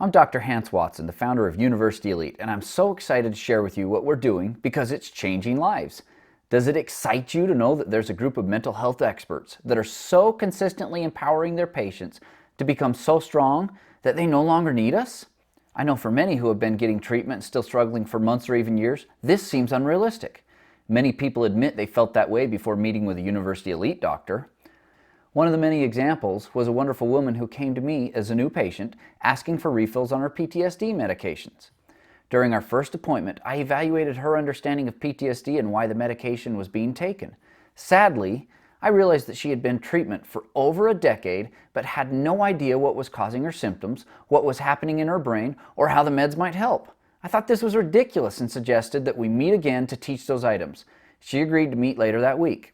I'm Dr. Hans Watson, the founder of University Elite, and I'm so excited to share with you what we're doing because it's changing lives. Does it excite you to know that there's a group of mental health experts that are so consistently empowering their patients to become so strong that they no longer need us? I know for many who have been getting treatment and still struggling for months or even years, this seems unrealistic. Many people admit they felt that way before meeting with a University Elite doctor. One of the many examples was a wonderful woman who came to me as a new patient asking for refills on her PTSD medications. During our first appointment, I evaluated her understanding of PTSD and why the medication was being taken. Sadly, I realized that she had been in treatment for over a decade but had no idea what was causing her symptoms, what was happening in her brain, or how the meds might help. I thought this was ridiculous and suggested that we meet again to teach those items. She agreed to meet later that week.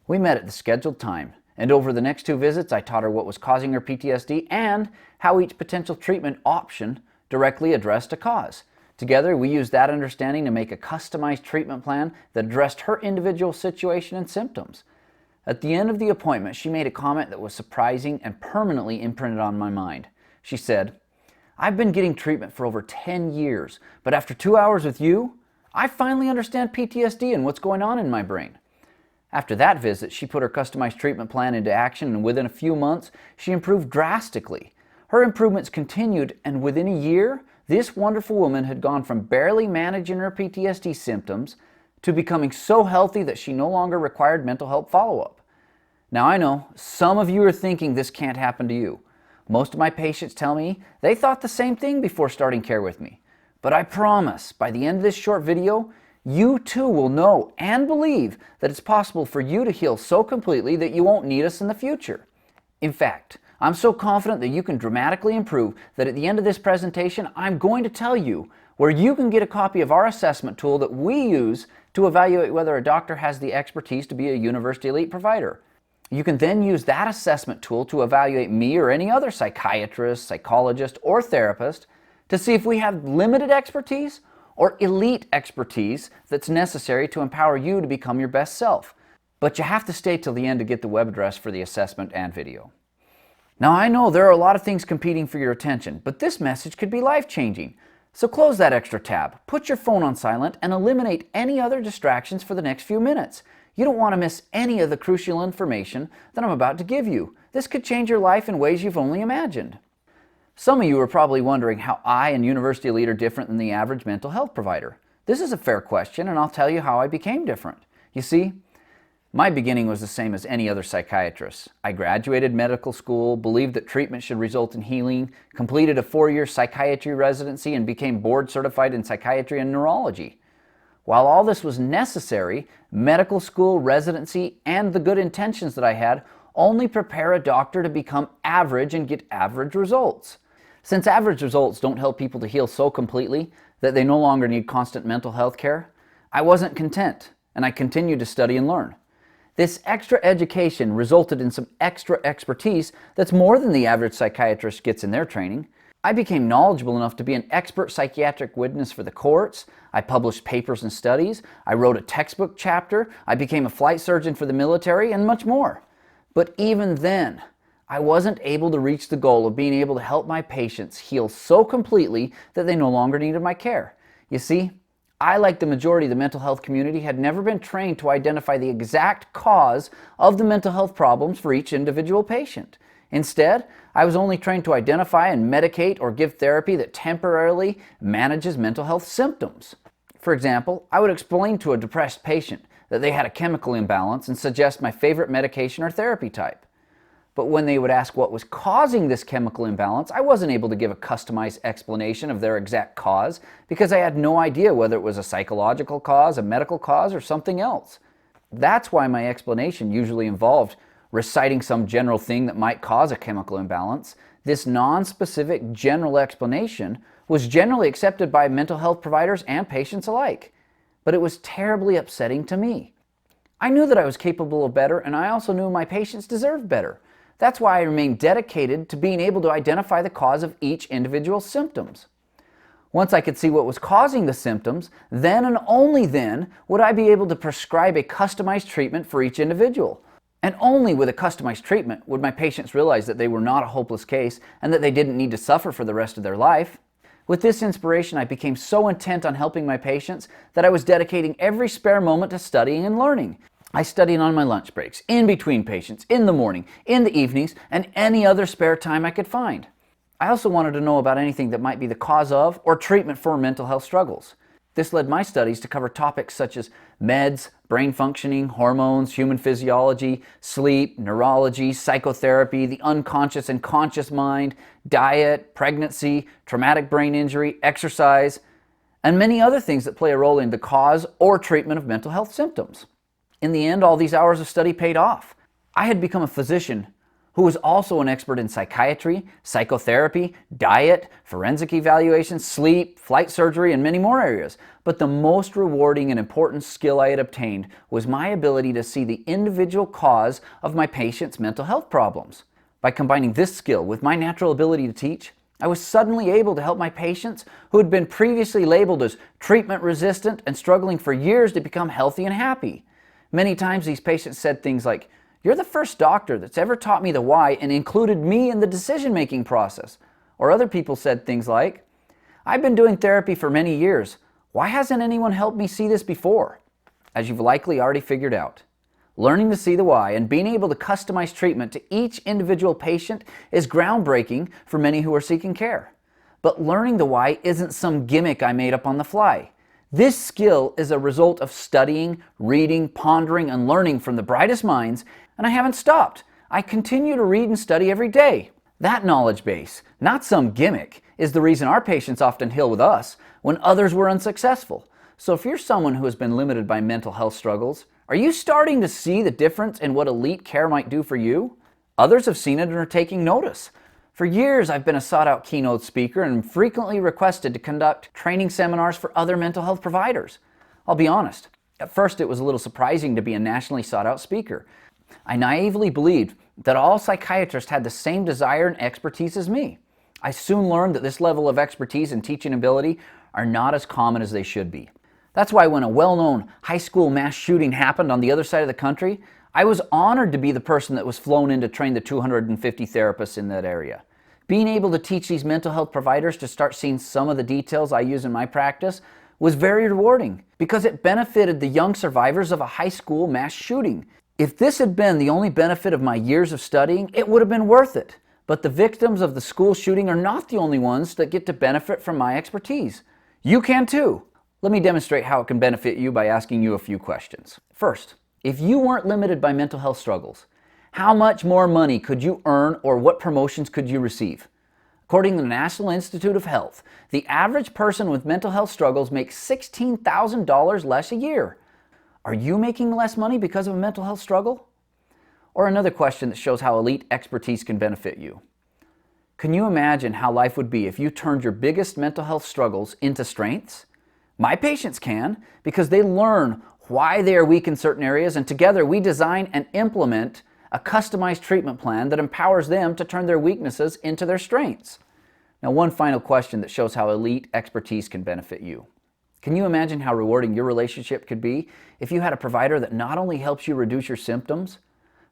We met at the scheduled time. And over the next 2 visits, I taught her what was causing her PTSD and how each potential treatment option directly addressed a cause. Together, we used that understanding to make a customized treatment plan that addressed her individual situation and symptoms. At the end of the appointment, she made a comment that was surprising and permanently imprinted on my mind. She said, "I've been getting treatment for over 10 years, but after 2 hours with you, I finally understand PTSD and what's going on in my brain." After that visit, she put her customized treatment plan into action, and within a few months, she improved drastically. Her improvements continued, and within a year, this wonderful woman had gone from barely managing her PTSD symptoms to becoming so healthy that she no longer required mental health follow-up. Now I know some of you are thinking this can't happen to you. Most of my patients tell me they thought the same thing before starting care with me. But I promise, by the end of this short video, you too will know and believe that it's possible for you to heal so completely that you won't need us in the future. In fact, I'm so confident that you can dramatically improve that at the end of this presentation, I'm going to tell you where you can get a copy of our assessment tool that we use to evaluate whether a doctor has the expertise to be a University Elite provider. You can then use that assessment tool to evaluate me or any other psychiatrist, psychologist, or therapist to see if we have limited expertise or elite expertise that's necessary to empower you to become your best self. But you have to stay till the end to get the web address for the assessment and video. Now I know there are a lot of things competing for your attention, but this message could be life-changing. So close that extra tab, put your phone on silent, and eliminate any other distractions for the next few minutes. You don't want to miss any of the crucial information that I'm about to give you. This could change your life in ways you've only imagined. Some of you are probably wondering how I and University Elite are different than the average mental health provider. This is a fair question, and I'll tell you how I became different. You see, my beginning was the same as any other psychiatrist. I graduated medical school, believed that treatment should result in healing, completed a 4-year psychiatry residency, and became board certified in psychiatry and neurology. While all this was necessary, medical school, residency, and the good intentions that I had only prepare a doctor to become average and get average results. Since average results don't help people to heal so completely that they no longer need constant mental health care, I wasn't content, and I continued to study and learn. This extra education resulted in some extra expertise that's more than the average psychiatrist gets in their training. I became knowledgeable enough to be an expert psychiatric witness for the courts. I published papers and studies. I wrote a textbook chapter. I became a flight surgeon for the military, and much more. But even then, I wasn't able to reach the goal of being able to help my patients heal so completely that they no longer needed my care. You see, I, like the majority of the mental health community, had never been trained to identify the exact cause of the mental health problems for each individual patient. Instead, I was only trained to identify and medicate or give therapy that temporarily manages mental health symptoms. For example, I would explain to a depressed patient that they had a chemical imbalance and suggest my favorite medication or therapy type. But when they would ask what was causing this chemical imbalance, I wasn't able to give a customized explanation of their exact cause because I had no idea whether it was a psychological cause, a medical cause, or something else. That's why my explanation usually involved reciting some general thing that might cause a chemical imbalance. This non-specific general explanation was generally accepted by mental health providers and patients alike. But it was terribly upsetting to me. I knew that I was capable of better, and I also knew my patients deserved better. That's why I remained dedicated to being able to identify the cause of each individual's symptoms. Once I could see what was causing the symptoms, then and only then would I be able to prescribe a customized treatment for each individual. And only with a customized treatment would my patients realize that they were not a hopeless case and that they didn't need to suffer for the rest of their life. With this inspiration, I became so intent on helping my patients that I was dedicating every spare moment to studying and learning. I studied on my lunch breaks, in between patients, in the morning, in the evenings, and any other spare time I could find. I also wanted to know about anything that might be the cause of or treatment for mental health struggles. This led my studies to cover topics such as meds, brain functioning, hormones, human physiology, sleep, neurology, psychotherapy, the unconscious and conscious mind, diet, pregnancy, traumatic brain injury, exercise, and many other things that play a role in the cause or treatment of mental health symptoms. In the end, all these hours of study paid off. I had become a physician who was also an expert in psychiatry, psychotherapy, diet, forensic evaluation, sleep, flight surgery, and many more areas. But the most rewarding and important skill I had obtained was my ability to see the individual cause of my patients' mental health problems. By combining this skill with my natural ability to teach, I was suddenly able to help my patients who had been previously labeled as treatment resistant and struggling for years to become healthy and happy. Many times these patients said things like, "You're the first doctor that's ever taught me the why and included me in the decision-making process." Or other people said things like, "I've been doing therapy for many years. Why hasn't anyone helped me see this before?" As you've likely already figured out, learning to see the why and being able to customize treatment to each individual patient is groundbreaking for many who are seeking care. But learning the why isn't some gimmick I made up on the fly. This skill is a result of studying, reading, pondering, and learning from the brightest minds, and I haven't stopped. I continue to read and study every day. That knowledge base, not some gimmick, is the reason our patients often heal with us when others were unsuccessful. So if you're someone who has been limited by mental health struggles, are you starting to see the difference in what elite care might do for you? Others have seen it and are taking notice. For years, I've been a sought-out keynote speaker and frequently requested to conduct training seminars for other mental health providers. I'll be honest, at first it was a little surprising to be a nationally sought-out speaker. I naively believed that all psychiatrists had the same desire and expertise as me. I soon learned that this level of expertise and teaching ability are not as common as they should be. That's why when a well-known high school mass shooting happened on the other side of the country, I was honored to be the person that was flown in to train the 250 therapists in that area. Being able to teach these mental health providers to start seeing some of the details I use in my practice was very rewarding because it benefited the young survivors of a high school mass shooting. If this had been the only benefit of my years of studying, it would have been worth it. But the victims of the school shooting are not the only ones that get to benefit from my expertise. You can too. Let me demonstrate how it can benefit you by asking you a few questions. First, if you weren't limited by mental health struggles, how much more money could you earn or what promotions could you receive? According to the National Institute of Health, the average person with mental health struggles makes $16,000 less a year. Are you making less money because of a mental health struggle? Or another question that shows how elite expertise can benefit you. Can you imagine how life would be if you turned your biggest mental health struggles into strengths? My patients can, because they learn why they are weak in certain areas, and together we design and implement a customized treatment plan that empowers them to turn their weaknesses into their strengths. Now, one final question that shows how elite expertise can benefit you. Can you imagine how rewarding your relationship could be if you had a provider that not only helps you reduce your symptoms,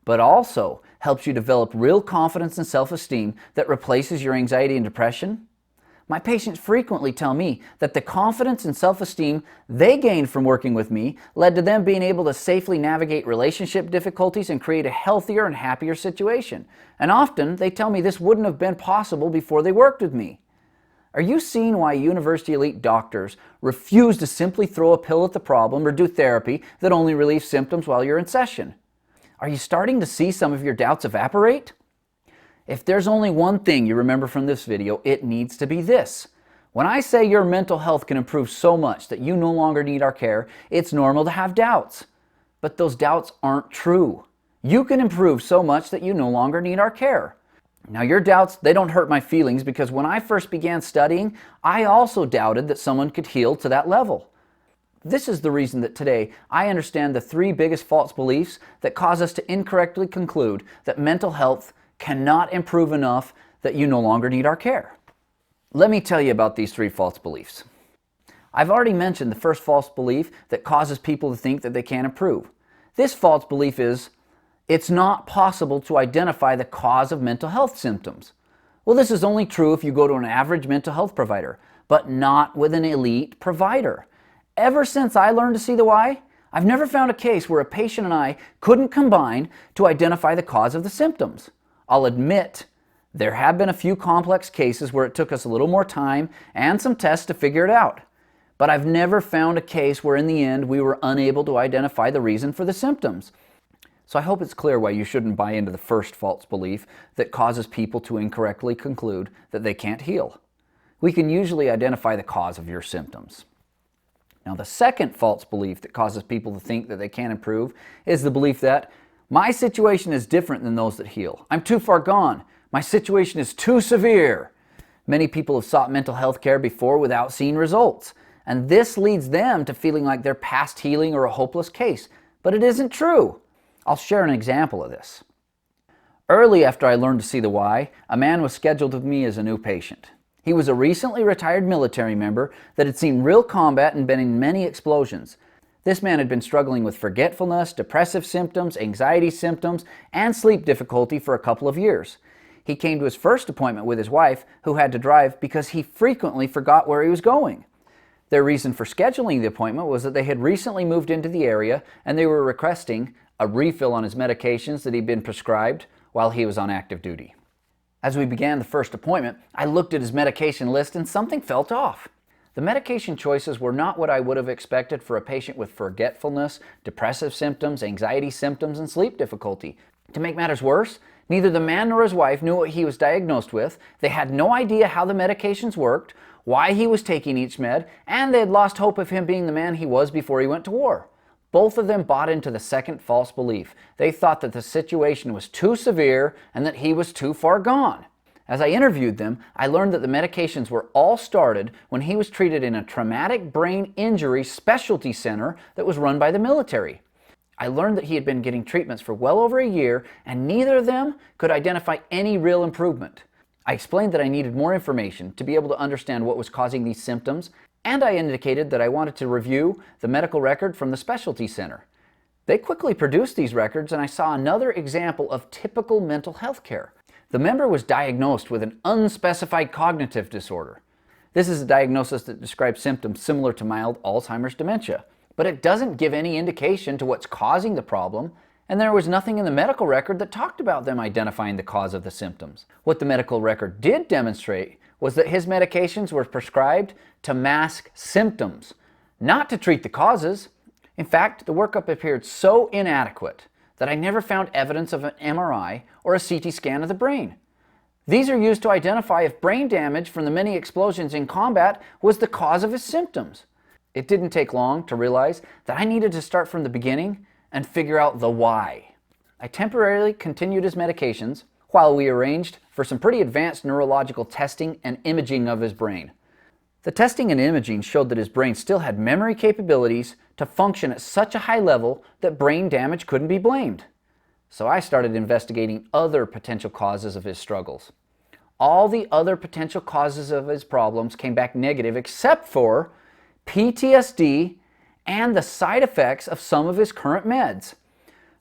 but also helps you develop real confidence and self-esteem that replaces your anxiety and depression? My patients frequently tell me that the confidence and self-esteem they gained from working with me led to them being able to safely navigate relationship difficulties and create a healthier and happier situation. And often they tell me this wouldn't have been possible before they worked with me. Are you seeing why university elite doctors refuse to simply throw a pill at the problem or do therapy that only relieves symptoms while you're in session? Are you starting to see some of your doubts evaporate? If there's only one thing you remember from this video, it needs to be this. When I say your mental health can improve so much that you no longer need our care, it's normal to have doubts. But those doubts aren't true. You can improve so much that you no longer need our care. Now your doubts, they don't hurt my feelings because when I first began studying, I also doubted that someone could heal to that level. This is the reason that today I understand the 3 biggest false beliefs that cause us to incorrectly conclude that mental health cannot improve enough that you no longer need our care. Let me tell you about these 3 false beliefs. I've already mentioned the first false belief that causes people to think that they can't improve. This false belief is, It's not possible to identify the cause of mental health symptoms. Well, this is only true if you go to an average mental health provider, but not with an elite provider. Ever since I learned to see the why, I've never found a case where a patient and I couldn't combine to identify the cause of the symptoms. I'll admit, there have been a few complex cases where it took us a little more time and some tests to figure it out. But I've never found a case where in the end we were unable to identify the reason for the symptoms. So I hope it's clear why you shouldn't buy into the first false belief that causes people to incorrectly conclude that they can't heal. We can usually identify the cause of your symptoms. Now, the second false belief that causes people to think that they can't improve is the belief that my situation is different than those that heal. I'm too far gone. My situation is too severe. Many people have sought mental health care before without seeing results, and this leads them to feeling like they're past healing or a hopeless case, but it isn't true. I'll share an example of this. Early after I learned to see the why, a man was scheduled with me as a new patient. He was a recently retired military member that had seen real combat and been in many explosions. This man had been struggling with forgetfulness, depressive symptoms, anxiety symptoms, and sleep difficulty for a couple of years. He came to his first appointment with his wife, who had to drive because he frequently forgot where he was going. Their reason for scheduling the appointment was that they had recently moved into the area and they were requesting a refill on his medications that he'd been prescribed while he was on active duty. As we began the first appointment, I looked at his medication list and something felt off. The medication choices were not what I would have expected for a patient with forgetfulness, depressive symptoms, anxiety symptoms, and sleep difficulty. To make matters worse, neither the man nor his wife knew what he was diagnosed with. They had no idea how the medications worked, why he was taking each med, and they had lost hope of him being the man he was before he went to war. Both of them bought into the second false belief. They thought that the situation was too severe and that he was too far gone. As I interviewed them, I learned that the medications were all started when he was treated in a traumatic brain injury specialty center that was run by the military. I learned that he had been getting treatments for well over a year and neither of them could identify any real improvement. I explained that I needed more information to be able to understand what was causing these symptoms, and I indicated that I wanted to review the medical record from the specialty center. They quickly produced these records and I saw another example of typical mental health care. The member was diagnosed with an unspecified cognitive disorder. This is a diagnosis that describes symptoms similar to mild Alzheimer's dementia, but it doesn't give any indication to what's causing the problem, and there was nothing in the medical record that talked about them identifying the cause of the symptoms. What the medical record did demonstrate was that his medications were prescribed to mask symptoms, not to treat the causes. In fact, the workup appeared so inadequate that I never found evidence of an MRI or a CT scan of the brain. These are used to identify if brain damage from the many explosions in combat was the cause of his symptoms. It didn't take long to realize that I needed to start from the beginning and figure out the why. I temporarily continued his medications while we arranged for some pretty advanced neurological testing and imaging of his brain. The testing and imaging showed that his brain still had memory capabilities to function at such a high level that brain damage couldn't be blamed. So I started investigating other potential causes of his struggles. All the other potential causes of his problems came back negative except for PTSD and the side effects of some of his current meds.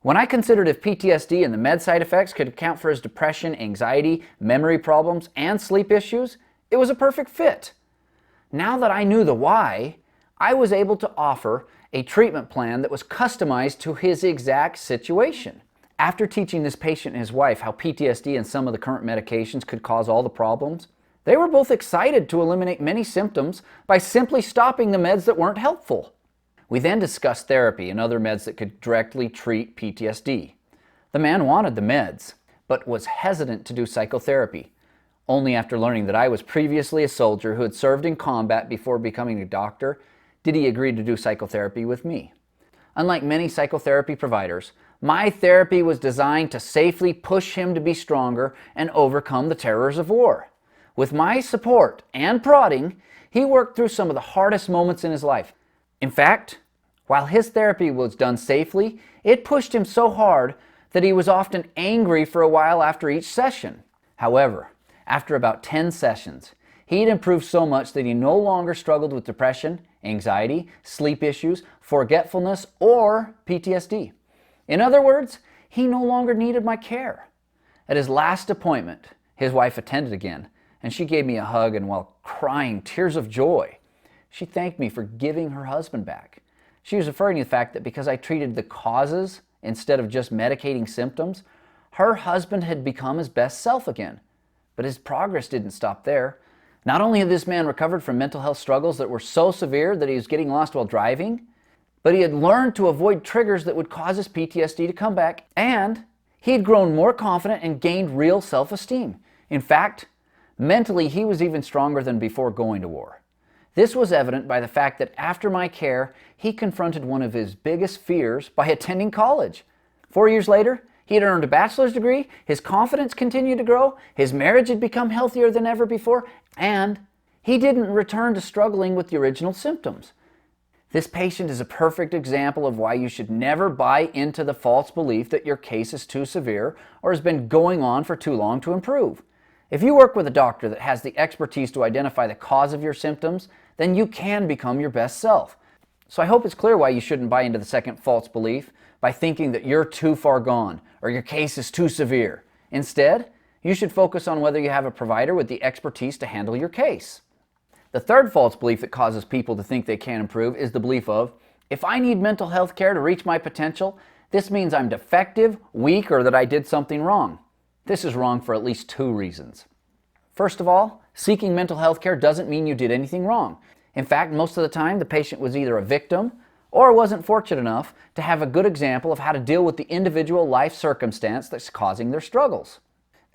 When I considered if PTSD and the med side effects could account for his depression, anxiety, memory problems, and sleep issues, it was a perfect fit. Now that I knew the why, I was able to offer a treatment plan that was customized to his exact situation. After teaching this patient and his wife how PTSD and some of the current medications could cause all the problems, they were both excited to eliminate many symptoms by simply stopping the meds that weren't helpful. We then discussed therapy and other meds that could directly treat PTSD. The man wanted the meds, but was hesitant to do psychotherapy. Only after learning that I was previously a soldier who had served in combat before becoming a doctor, did he agree to do psychotherapy with me. Unlike many psychotherapy providers, my therapy was designed to safely push him to be stronger and overcome the terrors of war. With my support and prodding, he worked through some of the hardest moments in his life. In fact, while his therapy was done safely, it pushed him so hard that he was often angry for a while after each session. However, after about 10 sessions, he had improved so much that he no longer struggled with depression, anxiety, sleep issues, forgetfulness, or PTSD. In other words, he no longer needed my care. At his last appointment, his wife attended again, and she gave me a hug, and while crying tears of joy, she thanked me for giving her husband back. She was referring to the fact that because I treated the causes instead of just medicating symptoms, her husband had become his best self again. But his progress didn't stop there. Not only had this man recovered from mental health struggles that were so severe that he was getting lost while driving, but he had learned to avoid triggers that would cause his PTSD to come back, and he had grown more confident and gained real self-esteem. In fact, mentally he was even stronger than before going to war. This was evident by the fact that after my care, he confronted one of his biggest fears by attending college. 4 years later, he had earned a bachelor's degree, his confidence continued to grow, his marriage had become healthier than ever before, and he didn't return to struggling with the original symptoms. This patient is a perfect example of why you should never buy into the false belief that your case is too severe or has been going on for too long to improve. If you work with a doctor that has the expertise to identify the cause of your symptoms, then you can become your best self. So I hope it's clear why you shouldn't buy into the second false belief by thinking that you're too far gone or your case is too severe. Instead, you should focus on whether you have a provider with the expertise to handle your case. The third false belief that causes people to think they can't improve is the belief of, if I need mental health care to reach my potential, this means I'm defective, weak, or that I did something wrong. This is wrong for at least 2 reasons. First of all, seeking mental health care doesn't mean you did anything wrong. In fact, most of the time, the patient was either a victim or wasn't fortunate enough to have a good example of how to deal with the individual life circumstance that's causing their struggles.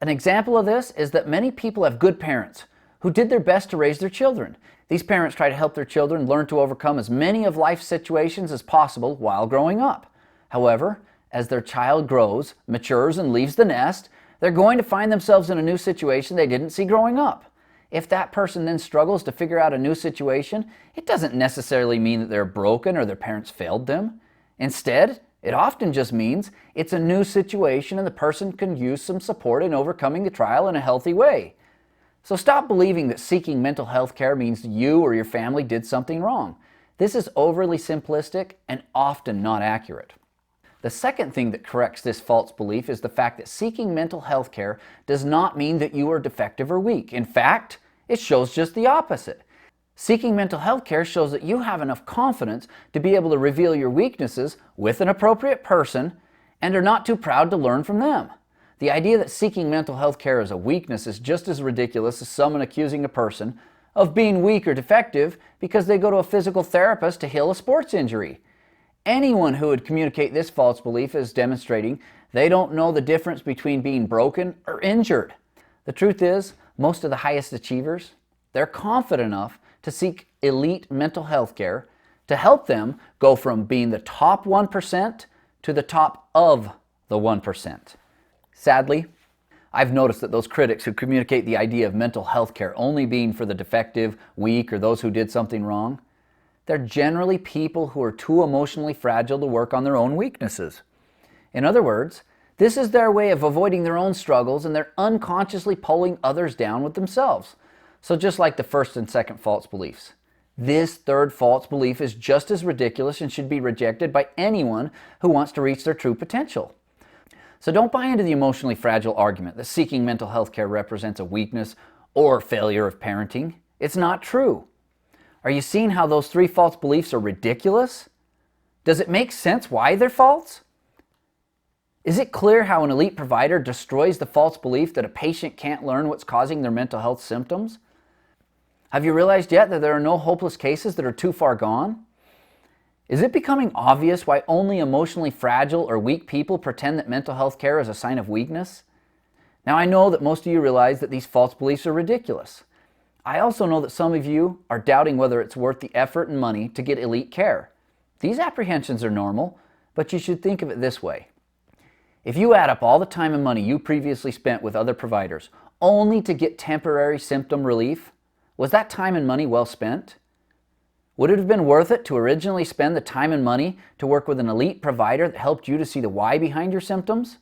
An example of this is that many people have good parents who did their best to raise their children. These parents try to help their children learn to overcome as many of life's situations as possible while growing up. However, as their child grows, matures, and leaves the nest, they're going to find themselves in a new situation they didn't see growing up. If that person then struggles to figure out a new situation, it doesn't necessarily mean that they're broken or their parents failed them. Instead, it often just means it's a new situation and the person can use some support in overcoming the trial in a healthy way. So stop believing that seeking mental health care means you or your family did something wrong. This is overly simplistic and often not accurate. The second thing that corrects this false belief is the fact that seeking mental health care does not mean that you are defective or weak. In fact, it shows just the opposite. Seeking mental health care shows that you have enough confidence to be able to reveal your weaknesses with an appropriate person and are not too proud to learn from them. The idea that seeking mental health care is a weakness is just as ridiculous as someone accusing a person of being weak or defective because they go to a physical therapist to heal a sports injury. Anyone who would communicate this false belief is demonstrating they don't know the difference between being broken or injured. The truth is, most of the highest achievers, they're confident enough to seek elite mental health care to help them go from being the top 1% to the top of the 1%. Sadly, I've noticed that those critics who communicate the idea of mental health care only being for the defective, weak, or those who did something wrong, they're generally people who are too emotionally fragile to work on their own weaknesses. In other words, this is their way of avoiding their own struggles, and they're unconsciously pulling others down with themselves. So just like the first and second false beliefs, this third false belief is just as ridiculous and should be rejected by anyone who wants to reach their true potential. So don't buy into the emotionally fragile argument that seeking mental health care represents a weakness or failure of parenting. It's not true. Are you seeing how those 3 false beliefs are ridiculous? Does it make sense why they're false? Is it clear how an elite provider destroys the false belief that a patient can't learn what's causing their mental health symptoms? Have you realized yet that there are no hopeless cases that are too far gone? Is it becoming obvious why only emotionally fragile or weak people pretend that mental health care is a sign of weakness? Now I know that most of you realize that these false beliefs are ridiculous. I also know that some of you are doubting whether it's worth the effort and money to get elite care. These apprehensions are normal, but you should think of it this way. If you add up all the time and money you previously spent with other providers only to get temporary symptom relief, was that time and money well spent? Would it have been worth it to originally spend the time and money to work with an elite provider that helped you to see the why behind your symptoms?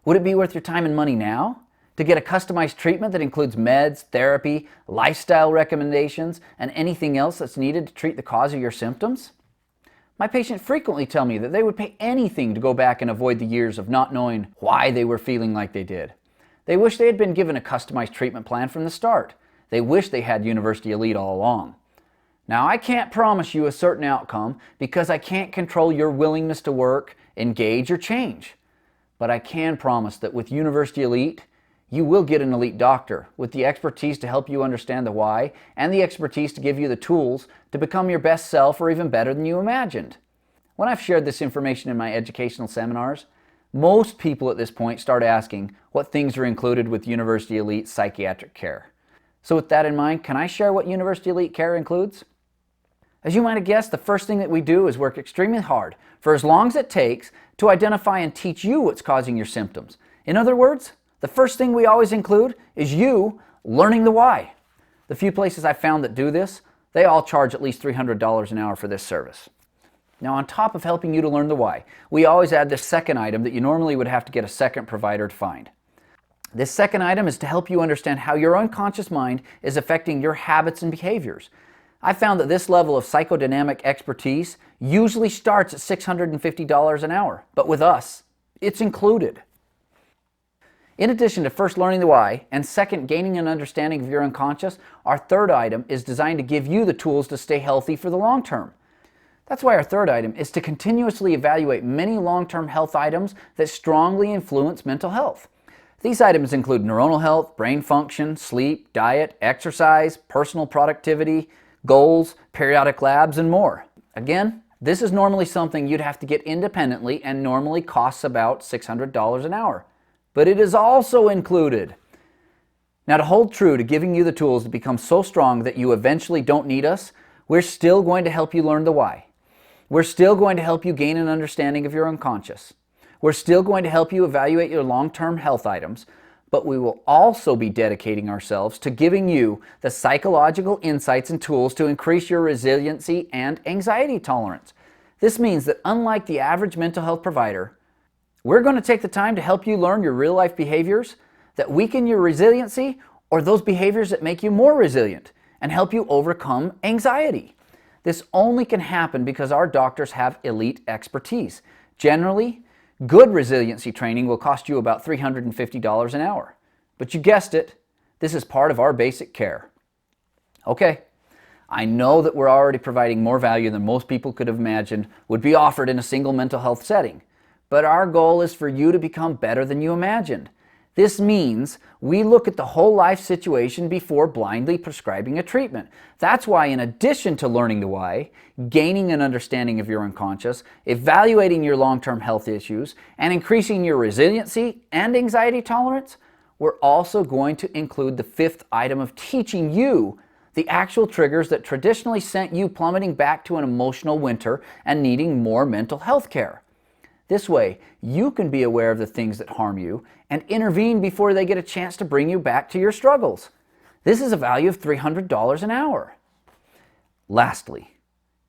Would it be worth your time and money now to get a customized treatment that includes meds, therapy, lifestyle recommendations, and anything else that's needed to treat the cause of your symptoms? My patients frequently tell me that they would pay anything to go back and avoid the years of not knowing why they were feeling like they did. They wish they had been given a customized treatment plan from the start. They wish they had University Elite all along. Now, I can't promise you a certain outcome because I can't control your willingness to work, engage, or change. But I can promise that with University Elite, you will get an elite doctor with the expertise to help you understand the why and the expertise to give you the tools to become your best self or even better than you imagined. When I've shared this information in my educational seminars, most people at this point start asking what things are included with University Elite psychiatric care. So with that in mind, can I share what University Elite care includes? As you might have guessed, the first thing that we do is work extremely hard for as long as it takes to identify and teach you what's causing your symptoms. In other words, the first thing we always include is you learning the why. The few places I've found that do this, they all charge at least $300 an hour for this service. Now, on top of helping you to learn the why, we always add this second item that you normally would have to get a second provider to find. This second item is to help you understand how your unconscious mind is affecting your habits and behaviors. I found that this level of psychodynamic expertise usually starts at $650 an hour, but with us, it's included. In addition to first learning the why, and second gaining an understanding of your unconscious, our third item is designed to give you the tools to stay healthy for the long term. That's why our third item is to continuously evaluate many long-term health items that strongly influence mental health. These items include neuronal health, brain function, sleep, diet, exercise, personal productivity, goals, periodic labs, and more. Again, this is normally something you'd have to get independently and normally costs about $600 an hour. But it is also included. Now, to hold true to giving you the tools to become so strong that you eventually don't need us, we're still going to help you learn the why. We're still going to help you gain an understanding of your unconscious. We're still going to help you evaluate your long-term health items, but we will also be dedicating ourselves to giving you the psychological insights and tools to increase your resiliency and anxiety tolerance. This means that unlike the average mental health provider, we're going to take the time to help you learn your real-life behaviors that weaken your resiliency or those behaviors that make you more resilient and help you overcome anxiety. This only can happen because our doctors have elite expertise. Generally, good resiliency training will cost you about $350 an hour. But you guessed it, this is part of our basic care. Okay, I know that we're already providing more value than most people could have imagined would be offered in a single mental health setting. But our goal is for you to become better than you imagined. This means we look at the whole life situation before blindly prescribing a treatment. That's why, in addition to learning the why, gaining an understanding of your unconscious, evaluating your long-term health issues, and increasing your resiliency and anxiety tolerance, we're also going to include the fifth item of teaching you the actual triggers that traditionally sent you plummeting back to an emotional winter and needing more mental health care. This way, you can be aware of the things that harm you and intervene before they get a chance to bring you back to your struggles. This is a value of $300 an hour. Lastly,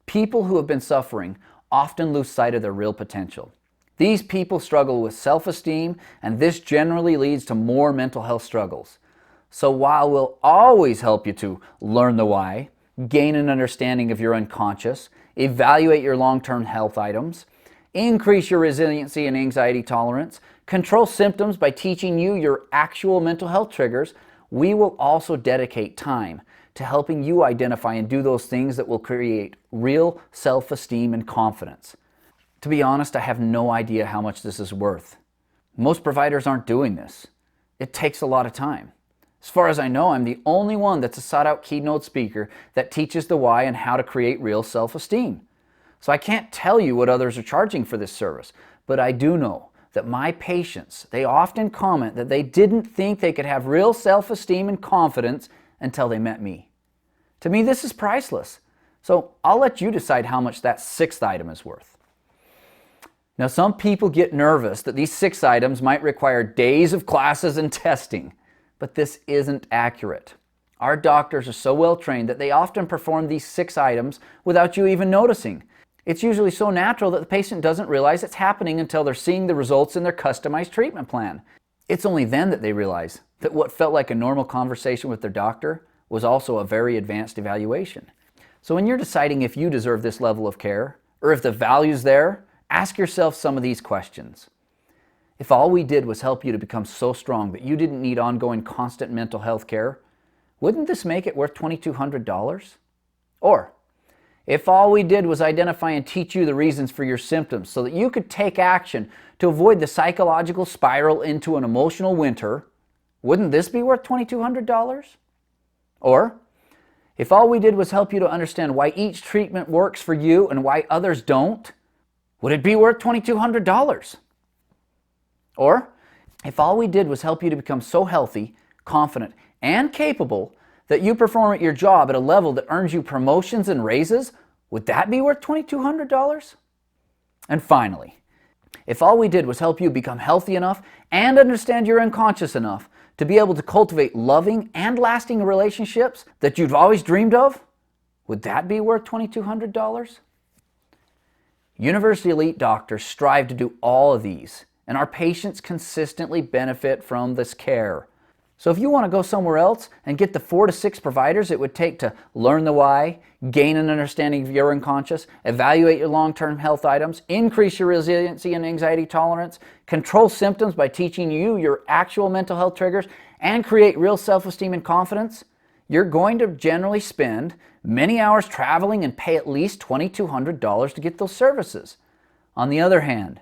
people who have been suffering often lose sight of their real potential. These people struggle with self-esteem, and this generally leads to more mental health struggles. So while we'll always help you to learn the why, gain an understanding of your unconscious, evaluate your long-term health items, increase your resiliency and anxiety tolerance, control symptoms by teaching you your actual mental health triggers, we will also dedicate time to helping you identify and do those things that will create real self-esteem and confidence. To be honest, I have no idea how much this is worth. Most providers aren't doing this. It takes a lot of time. As far as I know, I'm the only one that's a sought-out keynote speaker that teaches the why and how to create real self-esteem. So I can't tell you what others are charging for this service, but I do know that my patients, they often comment that they didn't think they could have real self-esteem and confidence until they met me. To me, this is priceless. So I'll let you decide how much that sixth item is worth. Now, some people get nervous that these 6 items might require days of classes and testing, but this isn't accurate. Our doctors are so well trained that they often perform these 6 items without you even noticing. It's usually so natural that the patient doesn't realize it's happening until they're seeing the results in their customized treatment plan. It's only then that they realize that what felt like a normal conversation with their doctor was also a very advanced evaluation. So when you're deciding if you deserve this level of care, or if the value's there, ask yourself some of these questions. If all we did was help you to become so strong that you didn't need ongoing constant mental health care, wouldn't this make it worth $2,200? Or, if all we did was identify and teach you the reasons for your symptoms so that you could take action to avoid the psychological spiral into an emotional winter, wouldn't this be worth $2,200? Or, if all we did was help you to understand why each treatment works for you and why others don't, would it be worth $2,200? Or, if all we did was help you to become so healthy, confident, and capable that you perform at your job at a level that earns you promotions and raises, would that be worth $2,200? And finally, if all we did was help you become healthy enough and understand your unconscious enough to be able to cultivate loving and lasting relationships that you've always dreamed of, would that be worth $2,200? University Elite doctors strive to do all of these, and our patients consistently benefit from this care. So if you want to go somewhere else and get the 4 to 6 providers it would take to learn the why, gain an understanding of your unconscious, evaluate your long-term health items, increase your resiliency and anxiety tolerance, control symptoms by teaching you your actual mental health triggers, and create real self-esteem and confidence, you're going to generally spend many hours traveling and pay at least $2,200 to get those services. On the other hand,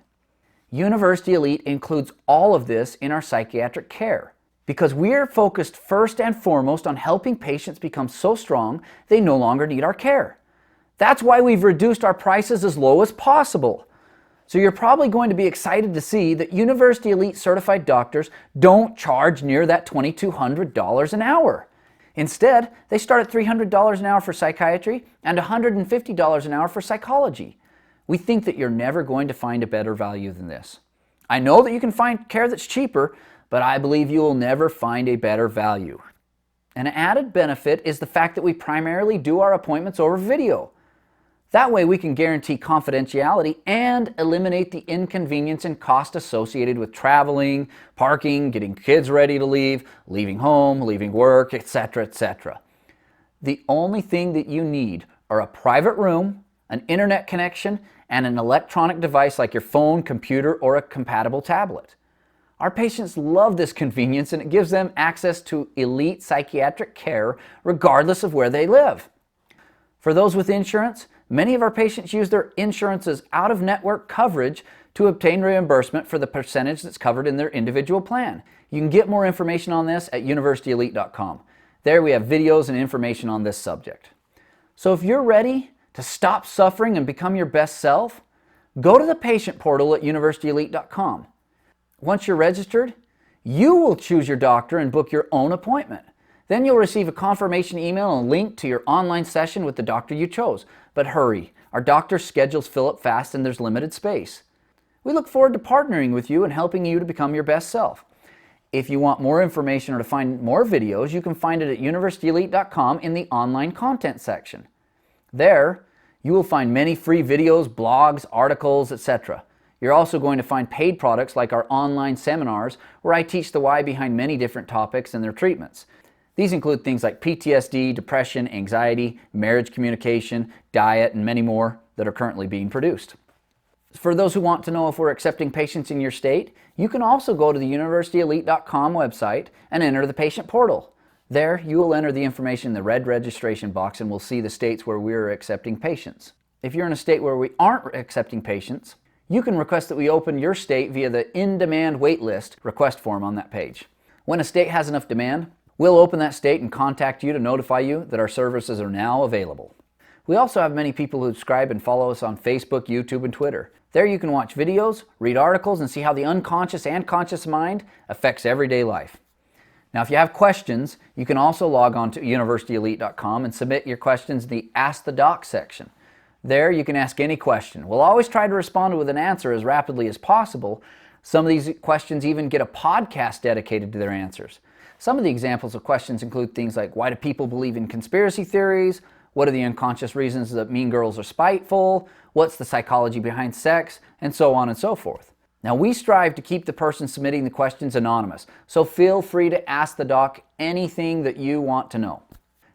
University Elite includes all of this in our psychiatric care, because we are focused first and foremost on helping patients become so strong they no longer need our care. That's why we've reduced our prices as low as possible. So you're probably going to be excited to see that University Elite certified doctors don't charge near that $2,200 an hour. Instead, they start at $300 an hour for psychiatry and $150 an hour for psychology. We think that you're never going to find a better value than this. I know that you can find care that's cheaper, but I believe you will never find a better value. An added benefit is the fact that we primarily do our appointments over video. That way we can guarantee confidentiality and eliminate the inconvenience and cost associated with traveling, parking, getting kids ready to leave, leaving home, leaving work, etc., etc. The only thing that you need are a private room, an internet connection, and an electronic device like your phone, computer, or a compatible tablet. Our patients love this convenience, and it gives them access to elite psychiatric care regardless of where they live. For those with insurance, many of our patients use their insurance's out-of-network coverage to obtain reimbursement for the percentage that's covered in their individual plan. You can get more information on this at universityelite.com. There we have videos and information on this subject. So if you're ready to stop suffering and become your best self, go to the patient portal at universityelite.com. Once you're registered, you will choose your doctor and book your own appointment. Then you'll receive a confirmation email and a link to your online session with the doctor you chose. But hurry, our doctor's schedules fill up fast and there's limited space. We look forward to partnering with you and helping you to become your best self. If you want more information or to find more videos, you can find it at universityelite.com in the online content section. There, you will find many free videos, blogs, articles, etc. You're also going to find paid products like our online seminars where I teach the why behind many different topics and their treatments. These include things like PTSD, depression, anxiety, marriage communication, diet, and many more that are currently being produced. For those who want to know if we're accepting patients in your state, you can also go to the universityelite.com website and enter the patient portal. There, you will enter the information in the red registration box and will see the states where we are accepting patients. If you're in a state where we aren't accepting patients, you can request that we open your state via the in-demand waitlist request form on that page. When a state has enough demand, we'll open that state and contact you to notify you that our services are now available. We also have many people who subscribe and follow us on Facebook, YouTube, and Twitter. There you can watch videos, read articles, and see how the unconscious and conscious mind affects everyday life. Now, if you have questions, you can also log on to universityelite.com and submit your questions in the Ask the Doc section. There you can ask any question. We'll always try to respond with an answer as rapidly as possible. Some of these questions even get a podcast dedicated to their answers. Some of the examples of questions include things like, why do people believe in conspiracy theories? What are the unconscious reasons that mean girls are spiteful? What's the psychology behind sex? And so on and so forth. Now, we strive to keep the person submitting the questions anonymous, so feel free to ask the doc anything that you want to know.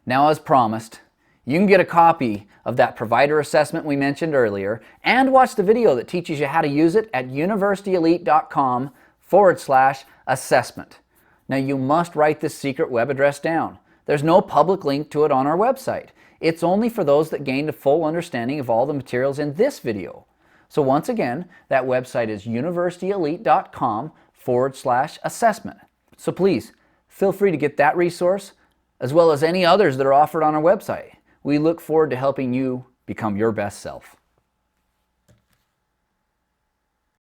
Now, as promised, You can get a copy of that provider assessment we mentioned earlier and watch the video that teaches you how to use it at universityelite.com/assessment. Now you must write this secret web address down. There's no public link to it on our website. It's only for those that gained a full understanding of all the materials in this video. So once again, that website is universityelite.com/assessment. So please, feel free to get that resource as well as any others that are offered on our website. We look forward to helping you become your best self.